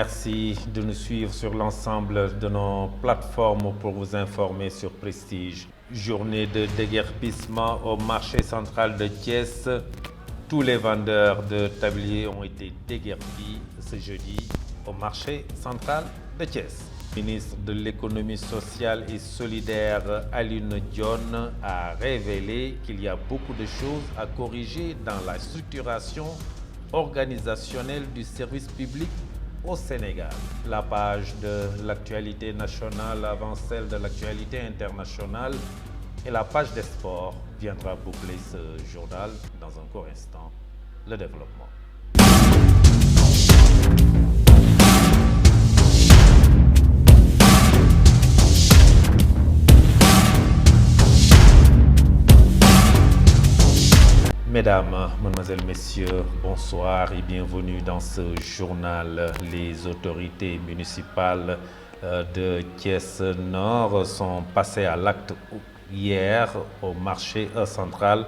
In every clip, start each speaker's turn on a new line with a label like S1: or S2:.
S1: merci de nous suivre sur l'ensemble de nos plateformes pour vous informer sur Prestige. Journée de déguerpissement au marché central de Thiès. Tous les vendeurs de tabliers ont été déguerpis ce jeudi au marché central de Thiès. Le ministre de l'économie sociale et solidaire Alioune Dione a révélé qu'il y a beaucoup de choses à corriger dans la structuration organisationnelle du service public au Sénégal. La page de l'actualité nationale avant celle de l'actualité internationale et la page des sports viendra boucler ce journal dans un court instant. Le développement. Mesdames, Mesdemoiselles, Messieurs, bonsoir et bienvenue dans ce journal. Les autorités municipales de Thiès Nord sont passées à l'acte hier au marché central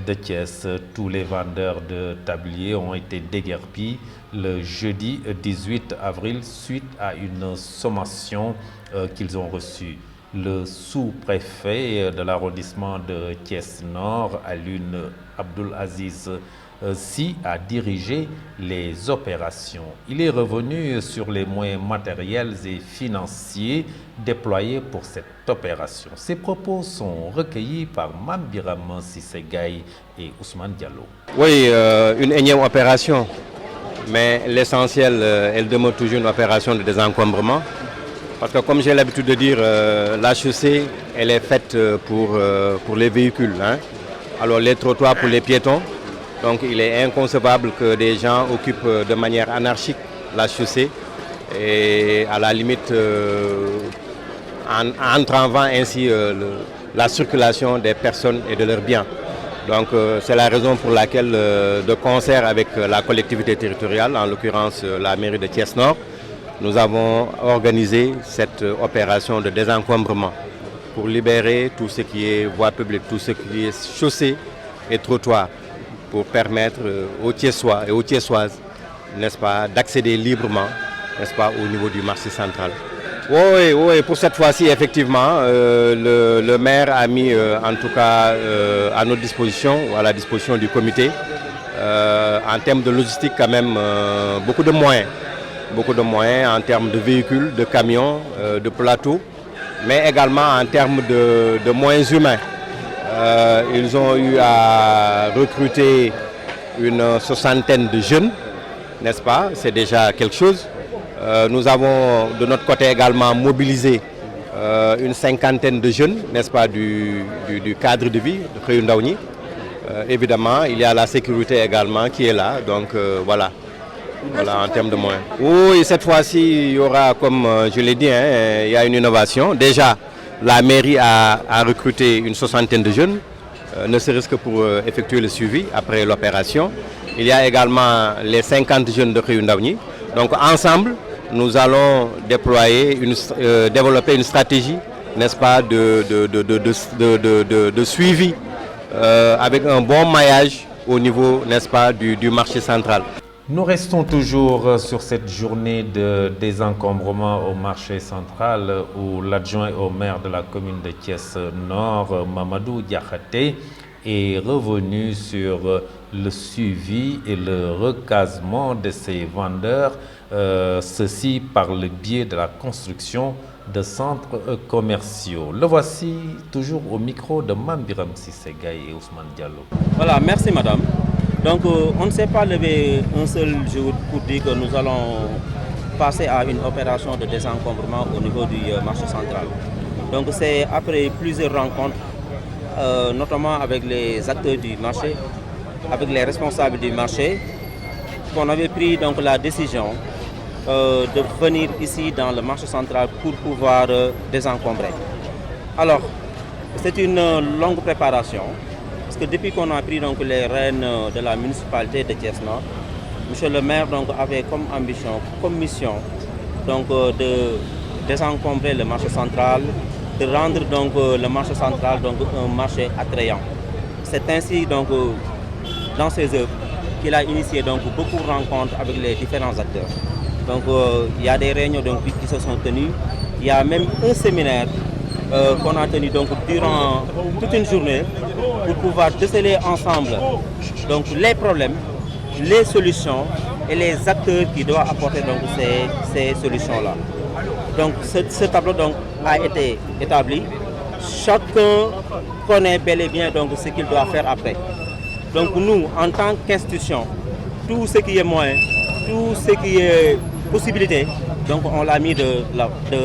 S1: de Thiès. Tous les vendeurs de tabliers ont été déguerpis le jeudi 18 avril suite à une sommation qu'ils ont reçue. Le sous-préfet de l'arrondissement de Thiès Nord, Alioune Abdoul Aziz Sy, a dirigé les opérations. Il est revenu sur les moyens matériels et financiers déployés pour cette opération. Ces propos sont recueillis par Mame Biram Cissé Gaye et Ousmane Diallo.
S2: Oui, une énième opération, mais l'essentiel, elle demeure toujours une opération de désencombrement. Parce que comme j'ai l'habitude de dire, la chaussée, elle est faite pour les véhicules. Hein. Alors les trottoirs pour les piétons. Donc il est inconcevable que des gens occupent de manière anarchique la chaussée et à la limite entravant ainsi la circulation des personnes et de leurs biens. Donc c'est la raison pour laquelle, de concert avec la collectivité territoriale, en l'occurrence la mairie de Thiès Nord, nous avons organisé cette opération de désencombrement pour libérer tout ce qui est voie publique, tout ce qui est chaussée et trottoir, pour permettre aux Thiessois et aux Thiessoises, n'est-ce pas, d'accéder librement, n'est-ce pas, au niveau du marché central. Oui, pour cette fois-ci, effectivement, le maire a mis en tout cas à notre disposition, ou à la disposition du comité, en termes de logistique quand même, beaucoup de moyens en termes de véhicules, de camions, de plateaux, mais également en termes de moyens humains. Ils ont eu à recruter une soixantaine de jeunes, n'est-ce pas? C'est déjà quelque chose. Nous avons de notre côté également mobilisé une cinquantaine de jeunes, n'est-ce pas, du cadre de vie de Xëyu Ndaw ñi. Évidemment, il y a la sécurité également qui est là, donc voilà. Voilà, en termes de moyens. Oui, cette fois-ci, il y aura, comme je l'ai dit, il y a une innovation. Déjà, la mairie a recruté une soixantaine de jeunes, ne serait-ce que pour effectuer le suivi après l'opération. Il y a également les 50 jeunes de Xëyu Ndaw ñi. Donc ensemble, nous allons développer une stratégie, n'est-ce pas, de suivi avec un bon maillage au niveau, n'est-ce pas, du marché central.
S1: Nous restons toujours sur cette journée de désencombrement au marché central où l'adjoint au maire de la commune de Thiès Nord, Mamadou Diakhaté, est revenu sur le suivi et le recasement de ces vendeurs, ceci par le biais de la construction de centres commerciaux. Le voici toujours au micro de Mame Biram Cissé Gaye et Ousmane Diallo.
S3: Voilà, merci madame. Donc on ne s'est pas levé un seul jour pour dire que nous allons passer à une opération de désencombrement au niveau du marché central. Donc c'est après plusieurs rencontres, notamment avec les acteurs du marché, avec les responsables du marché, qu'on avait pris donc la décision de venir ici dans le marché central pour pouvoir désencombrer. Alors, c'est une longue préparation. Parce que depuis qu'on a pris donc les rênes de la municipalité de Thiès Nord, monsieur le maire donc avait comme ambition, comme mission, donc de désencombrer le marché central, de rendre donc le marché central donc un marché attrayant. C'est ainsi donc dans ses œuvres qu'il a initié donc beaucoup de rencontres avec les différents acteurs. Donc il y a des réunions donc, qui se sont tenues. Il y a même un séminaire qu'on a tenu donc, durant toute une journée pour pouvoir déceler ensemble donc, les problèmes, les solutions et les acteurs qui doivent apporter donc, ces solutions-là. Donc ce tableau donc, a été établi. Chacun connaît bel et bien donc, ce qu'il doit faire après. Donc nous, en tant qu'institution, tout ce qui est moyen, tout ce qui est possibilité, donc on l'a mis de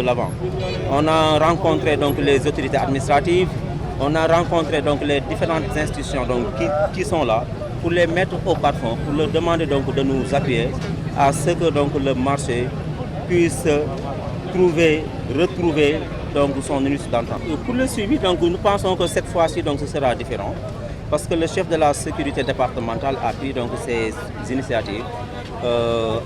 S3: l'avant. On a rencontré donc, les autorités administratives, on a rencontré donc, les différentes institutions donc, qui sont là pour les mettre au parfum, pour leur demander donc, de nous appuyer à ce que donc, le marché puisse retrouver donc, son unité d'entente. Pour le suivi, donc, nous pensons que cette fois-ci donc, ce sera différent parce que le chef de la sécurité départementale a pris donc, ces initiatives.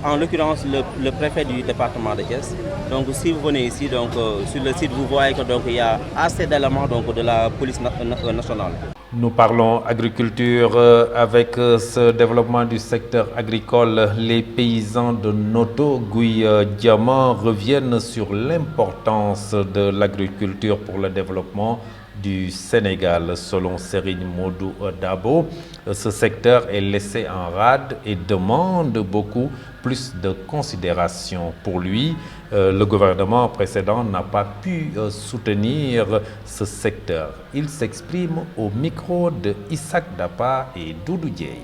S3: En l'occurrence le préfet du département de Thiès. Donc si vous venez ici, donc, sur le site, vous voyez qu'il y a assez d'éléments de la police nationale.
S1: Nous parlons agriculture avec ce développement du secteur agricole. Les paysans de Noto, Gouy Diamant reviennent sur l'importance de l'agriculture pour le développement du Sénégal. Selon Serigne Modou Dabo, ce secteur est laissé en rade et demande beaucoup plus de considération. Pour lui, le gouvernement précédent n'a pas pu soutenir ce secteur. Il s'exprime au micro de Isaac Dapa et Doudou Dieye.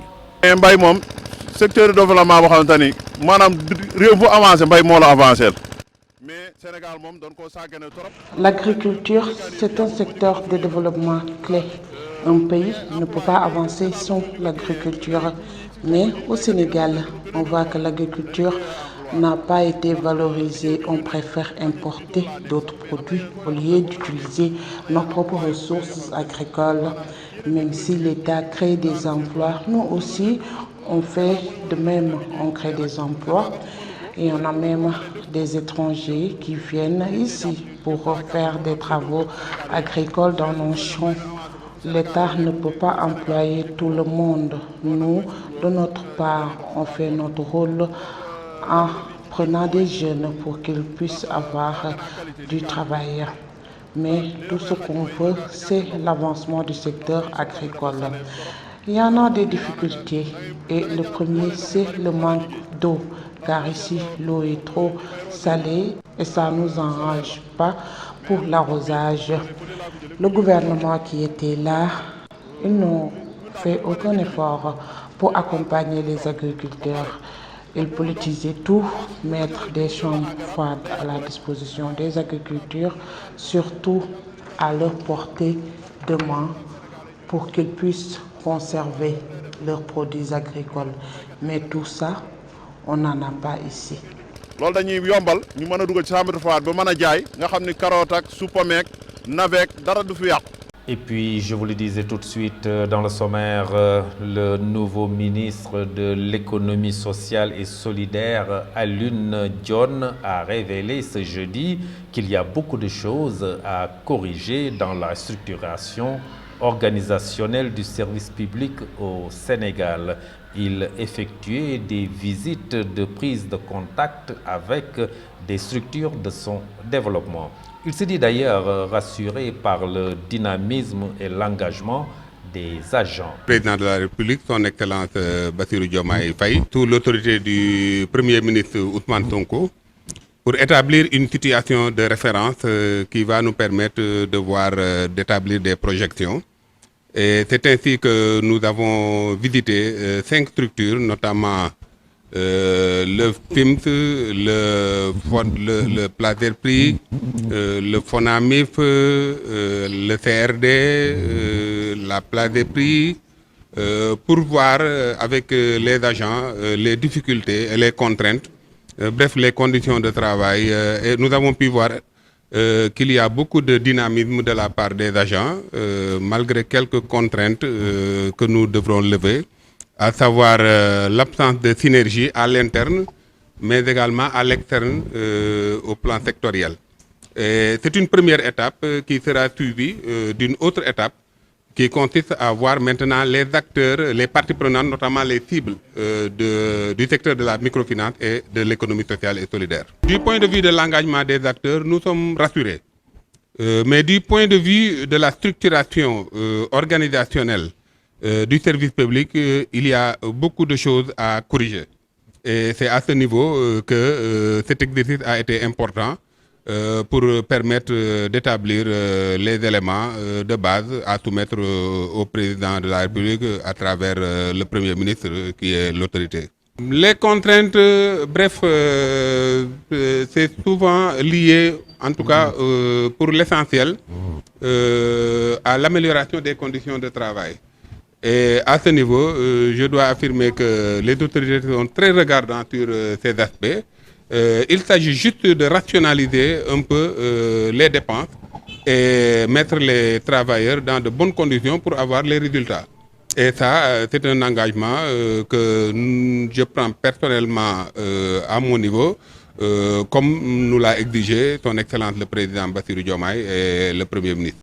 S4: Mbay mom secteur de développement boo xamante ni maanaam réew bu avancé mbay moo la avancé.
S5: L'agriculture, c'est un secteur de développement clé. Un pays ne peut pas avancer sans l'agriculture. Mais au Sénégal, on voit que l'agriculture n'a pas été valorisée. On préfère importer d'autres produits au lieu d'utiliser nos propres ressources agricoles. Même si l'État crée des emplois, nous aussi, on fait de même, on crée des emplois. Et on a même des étrangers qui viennent ici pour faire des travaux agricoles dans nos champs. L'État ne peut pas employer tout le monde. Nous, de notre part, on fait notre rôle en prenant des jeunes pour qu'ils puissent avoir du travail. Mais tout ce qu'on veut, c'est l'avancement du secteur agricole. Il y en a des difficultés et le premier, c'est le manque d'eau. Car ici, l'eau est trop salée et ça ne nous enrage pas pour l'arrosage. Le gouvernement qui était là, ils n'ont fait aucun effort pour accompagner les agriculteurs. Ils politisaient tout, mettre des chambres froides à la disposition des agriculteurs, surtout à leur portée de main pour qu'ils puissent conserver leurs produits agricoles. Mais tout ça, on n'en a pas ici.
S1: Et puis, je vous le disais tout de suite dans le sommaire, le nouveau ministre de l'économie sociale et solidaire, Alioune Dione, a révélé ce jeudi qu'il y a beaucoup de choses à corriger dans la structuration organisationnelle du service public au Sénégal. Il effectuait des visites de prise de contact avec des structures de son développement. Il se dit d'ailleurs rassuré par le dynamisme et l'engagement des agents.
S6: Le président de la République, son Excellence Bassirou Diomaye Faye, sous l'autorité du Premier ministre Ousmane Sonko, pour établir une situation de référence qui va nous permettre d'établir des projections. Et c'est ainsi que nous avons visité 5 structures, notamment le FIMS, le Plaserprix, le FONAMIF, le CRD, la Plaserprix, pour voir avec les agents les difficultés et les contraintes, bref, les conditions de travail. Et nous avons pu voir qu'il y a beaucoup de dynamisme de la part des agents, malgré quelques contraintes que nous devrons lever, à savoir l'absence de synergie à l'interne, mais également à l'externe au plan sectoriel. C'est une première étape qui sera suivie d'une autre étape qui consiste à voir maintenant les acteurs, les parties prenantes, notamment les cibles du secteur de la microfinance et de l'économie sociale et solidaire. Du point de vue de l'engagement des acteurs, nous sommes rassurés. Mais du point de vue de la structuration organisationnelle du service public, il y a beaucoup de choses à corriger. Et c'est à ce niveau que cet exercice a été important pour permettre d'établir les éléments de base à soumettre au président de la République à travers le Premier ministre qui est l'autorité. Les contraintes, bref, c'est souvent lié, en tout cas pour l'essentiel, à l'amélioration des conditions de travail. Et à ce niveau, je dois affirmer que les autorités sont très regardantes sur ces aspects. Il s'agit juste de rationaliser un peu les dépenses et mettre les travailleurs dans de bonnes conditions pour avoir les résultats. Et ça, c'est un engagement que je prends personnellement à mon niveau, comme nous l'a exigé son Excellence le Président Bassirou Diomaye et le Premier ministre.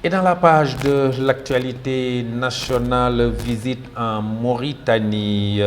S1: Et dans la page de l'actualité nationale, visite en Mauritanie,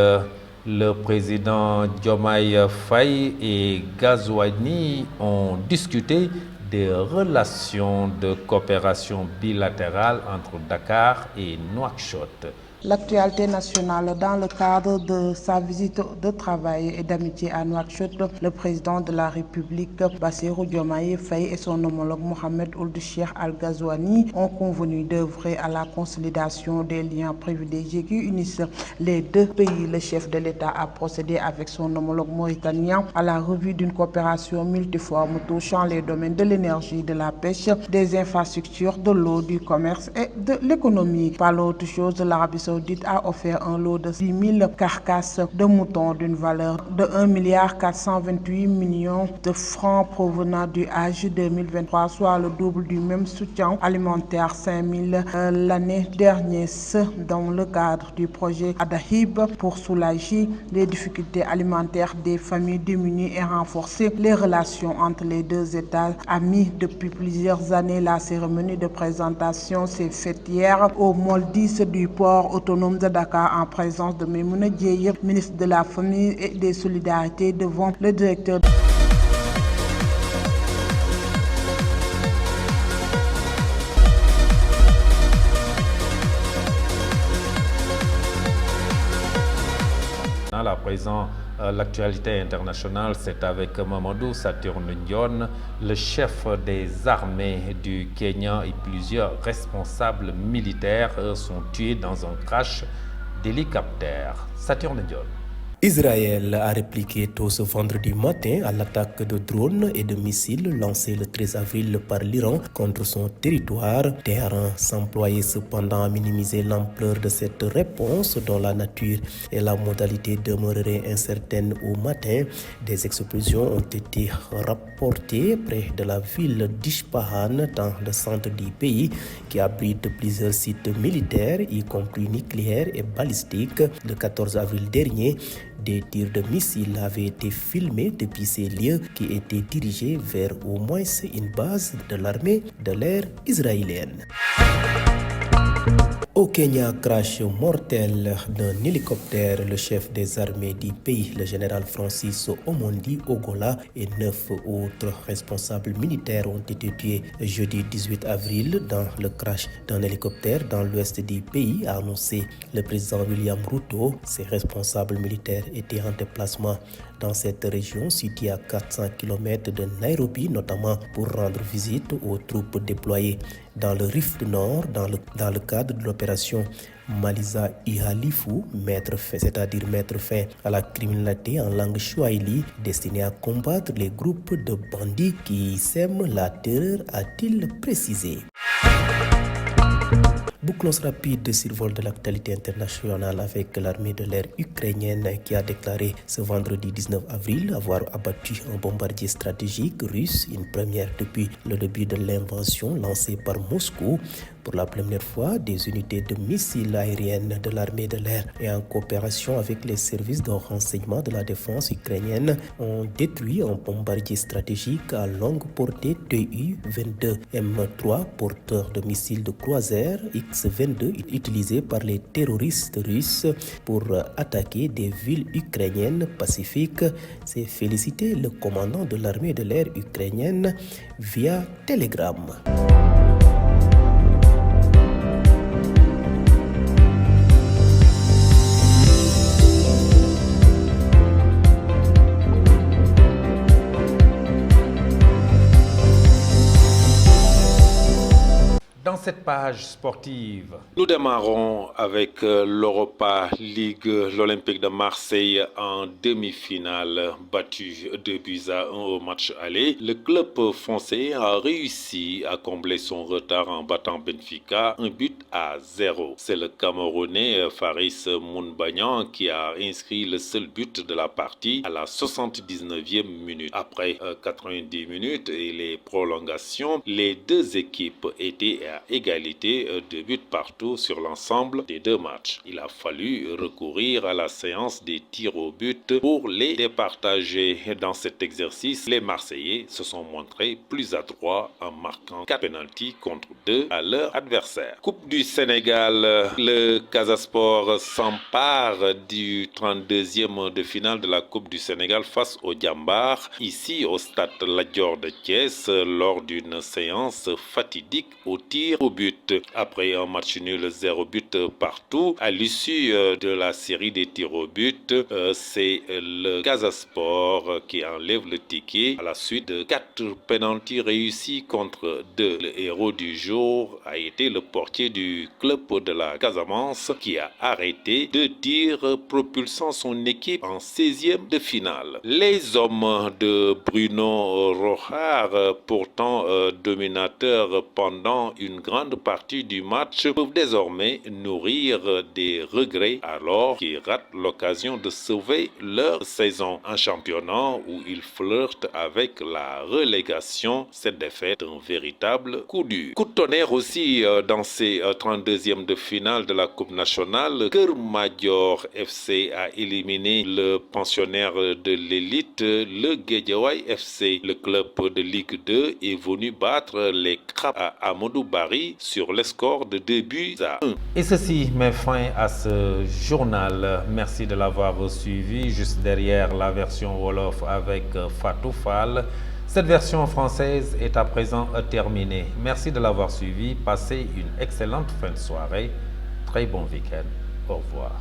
S1: le président Diomaye Faye et Ghazouani ont discuté des relations de coopération bilatérale entre Dakar et Nouakchott.
S5: L'actualité nationale dans le cadre de sa visite de travail et d'amitié à Nouakchott, le président de la République Bassirou Diomaye Faye et son homologue Mohamed Ould Cheikh Al Ghazouani ont convenu d'œuvrer à la consolidation des liens privilégiés qui unissent les deux pays. Le chef de l'État a procédé avec son homologue mauritanien à la revue d'une coopération multiforme touchant les domaines de l'énergie, de la pêche, des infrastructures, de l'eau, du commerce et de l'économie. Par l'autre chose, l'Arabie Saoudite a offert un lot de 10 000 carcasses de moutons d'une valeur de 1,428 milliard de francs provenant du Hajj 2023, soit le double du même soutien alimentaire 5 000 l'année dernière. Ce dans le cadre du projet Adahib pour soulager les difficultés alimentaires des familles démunies et renforcer les relations entre les deux États amis depuis plusieurs années. La cérémonie de présentation s'est faite hier au Moldis du port autonome de Dakar en présence de Memouna Dieye, ministre de la Famille et des Solidarités, devant le directeur.
S1: À présent, l'actualité internationale, c'est avec Mamadou Saturne Ndione, le chef des armées du Kenya, et plusieurs responsables militaires sont tués dans un crash d'hélicoptère. Saturne Ndione.
S7: Israël a répliqué tôt ce vendredi matin à l'attaque de drones et de missiles lancés le 13 avril par l'Iran contre son territoire. Téhéran s'employait cependant à minimiser l'ampleur de cette réponse dont la nature et la modalité demeureraient incertaines au matin. Des explosions ont été rapportées près de la ville d'Ishpahan dans le centre du pays qui abrite plusieurs sites militaires, y compris nucléaires et balistiques. Le 14 avril dernier, des tirs de missiles avaient été filmés depuis ces lieux qui étaient dirigés vers au moins une base de l'armée de l'air israélienne. Au Kenya, crash mortel d'un hélicoptère. Le chef des armées du pays, le général Francis Omondi Ogola, et 9 autres responsables militaires ont été tués jeudi 18 avril dans le crash d'un hélicoptère dans l'ouest du pays, a annoncé le président William Ruto. Ces responsables militaires étaient en déplacement dans cette région située à 400 km de Nairobi, notamment pour rendre visite aux troupes déployées dans le Rift Nord dans le cadre de l'opération Maliza Ihalifu, c'est-à-dire mettre fin à la criminalité en langue swahili, destinée à combattre les groupes de bandits qui sèment la terreur, a-t-il précisé. Bouclons rapide de survol de l'actualité internationale avec l'armée de l'air ukrainienne qui a déclaré ce vendredi 19 avril avoir abattu un bombardier stratégique russe, une première depuis le début de l'invasion lancée par Moscou. Pour la première fois, des unités de missiles aériennes de l'armée de l'air et en coopération avec les services de renseignement de la défense ukrainienne ont détruit un bombardier stratégique à longue portée Tu-22 M3, porteur de missiles de croisière X-22 utilisé par les terroristes russes pour attaquer des villes ukrainiennes pacifiques. C'est félicité le commandant de l'armée de l'air ukrainienne via Telegram.
S1: Dans cette page sportive, nous démarrons avec l'Europa League, l'Olympique de Marseille en demi-finale, battu 2-1 au match aller. Le club français a réussi à combler son retard en battant Benfica 1-0. C'est le Camerounais Faris Mounbagnan qui a inscrit le seul but de la partie à la 79e minute. Après 90 minutes et les prolongations, les deux équipes étaient à égalité de buts partout sur l'ensemble des deux matchs. Il a fallu recourir à la séance des tirs au but pour les départager. Dans cet exercice, les Marseillais se sont montrés plus adroits en marquant 4 pénaltys contre 2 à leur adversaire. Coupe du Sénégal, le Casa Sport s'empare du 32e de finale de la Coupe du Sénégal face au Diambar, ici au stade Lat Dior de Thiès, lors d'une séance fatidique au tir au but. Après un match nul 0 but partout, à l'issue de la série des tirs au but, c'est le Casa Sport qui enlève le ticket à la suite de 4 pénaltys réussis contre 2. Le héros du jour a été le portier du club de la Casamance qui a arrêté 2 tirs propulsant son équipe en 16e de finale. Les hommes de Bruno Rojar, pourtant dominateurs pendant une grande partie du match, peuvent désormais nourrir des regrets alors qu'ils ratent l'occasion de sauver leur saison. En championnat où ils flirtent avec la relégation, cette défaite est un véritable coup dur. Coup de tonnerre aussi dans ces 32e de finale de la Coupe nationale. Keur Madior FC a éliminé le pensionnaire de l'élite, le Guédiawaye FC. Le club de Ligue 2 est venu battre les Crabes à Amadou Barry sur le score de 2-1. Et ceci met fin à ce journal. Merci de l'avoir suivi. Juste derrière la version Wolof avec Fatou Fall. Cette version française est à présent terminée. Merci de l'avoir suivi. Passez une excellente fin de soirée. Très bon week-end. Au revoir.